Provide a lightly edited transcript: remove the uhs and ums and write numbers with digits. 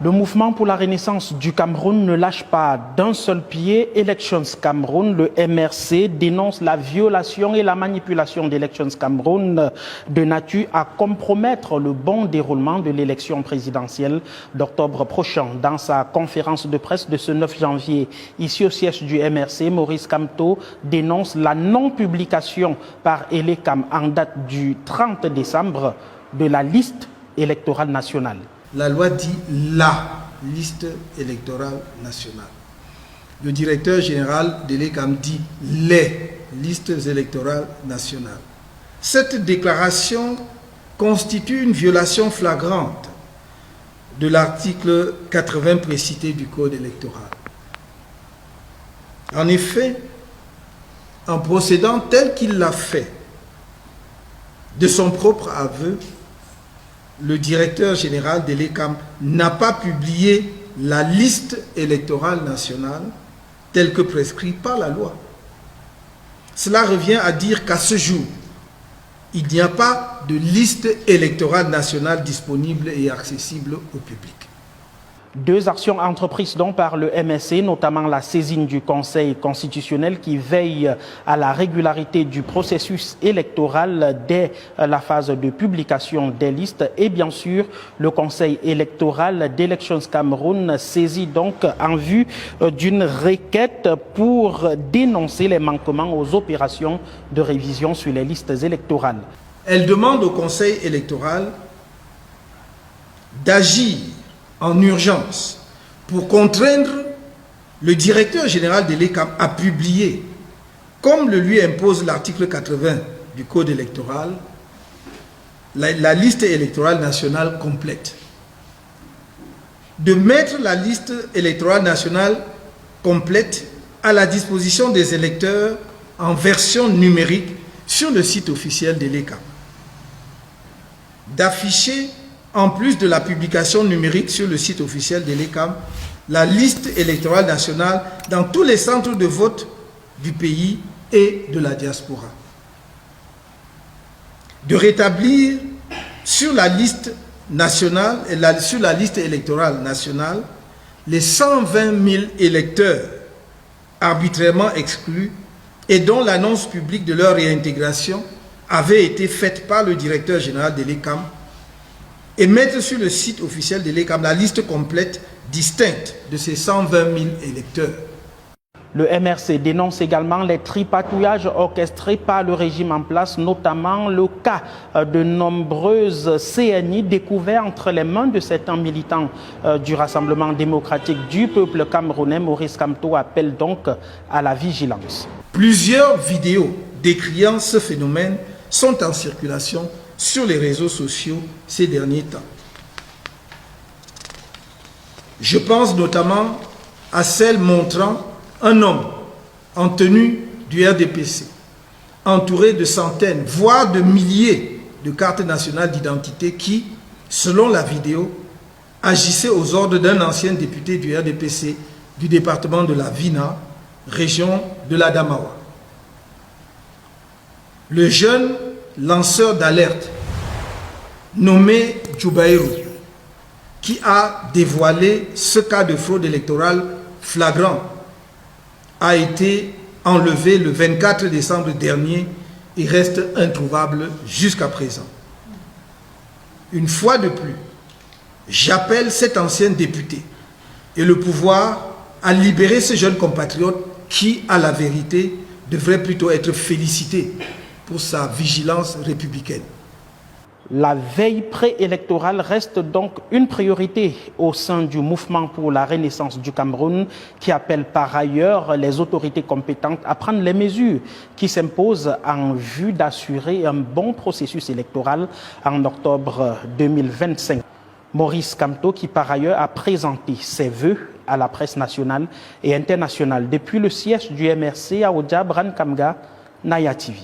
Le mouvement pour la renaissance du Cameroun ne lâche pas d'un seul pied. Elections Cameroun, le MRC, dénonce la violation et la manipulation d'Elections Cameroun de nature à compromettre le bon déroulement de l'élection présidentielle d'octobre prochain. Dans sa conférence de presse de ce 9 janvier, ici au siège du MRC, Maurice Kamto dénonce la non-publication par Elecam en date du 30 décembre de la liste électorale nationale. La loi dit la liste électorale nationale. Le directeur général de l'ECAM dit les listes électorales nationales. Cette déclaration constitue une violation flagrante de l'article 80 précité du Code électoral. En effet, en procédant tel qu'il l'a fait, de son propre aveu, le directeur général de l'ECAM n'a pas publié la liste électorale nationale telle que prescrite par la loi. Cela revient à dire qu'à ce jour, il n'y a pas de liste électorale nationale disponible et accessible au public. Deux actions entreprises donc par le MSC, notamment la saisine du Conseil constitutionnel qui veille à la régularité du processus électoral dès la phase de publication des listes, et bien sûr le Conseil électoral d'Elections Cameroun saisi donc en vue d'une requête pour dénoncer les manquements aux opérations de révision sur les listes électorales. Elle demande au Conseil électoral d'agir en urgence pour contraindre le directeur général de l'ECAM à publier, comme le lui impose l'article 80 du Code électoral, la liste électorale nationale complète. De mettre la liste électorale nationale complète à la disposition des électeurs en version numérique sur le site officiel de l'ECAM. D'afficher, en plus de la publication numérique sur le site officiel de l'ECAM, la liste électorale nationale dans tous les centres de vote du pays et de la diaspora. De rétablir sur la liste nationale et sur la liste électorale nationale les 120 000 électeurs arbitrairement exclus et dont l'annonce publique de leur réintégration avait été faite par le directeur général de l'ECAM, et mettre sur le site officiel de l'ECAM la liste complète distincte de ces 120 000 électeurs. Le MRC dénonce également les tripatouillages orchestrés par le régime en place, notamment le cas de nombreuses CNI découvertes entre les mains de certains militants du Rassemblement démocratique du peuple camerounais. Maurice Kamto appelle donc à la vigilance. Plusieurs vidéos décriant ce phénomène sont en circulation sur les réseaux sociaux ces derniers temps. Je pense notamment à celle montrant un homme en tenue du RDPC, entouré de centaines, voire de milliers de cartes nationales d'identité qui, selon la vidéo, agissait aux ordres d'un ancien député du RDPC du département de la Vina, région de l'Adamawa. Le jeune lanceur d'alerte nommé Djoubaïrou, qui a dévoilé ce cas de fraude électorale flagrant, a été enlevé le 24 décembre dernier et reste introuvable jusqu'à présent. Une fois de plus, j'appelle cet ancien député et le pouvoir à libérer ce jeune compatriote qui, à la vérité, devrait plutôt être félicité pour sa vigilance républicaine. La veille préélectorale reste donc une priorité au sein du mouvement pour la renaissance du Cameroun qui appelle par ailleurs les autorités compétentes à prendre les mesures qui s'imposent en vue d'assurer un bon processus électoral en octobre 2025. Maurice Kamto qui par ailleurs a présenté ses vœux à la presse nationale et internationale depuis le siège du MRC à Odia Brankamga, Naya TV.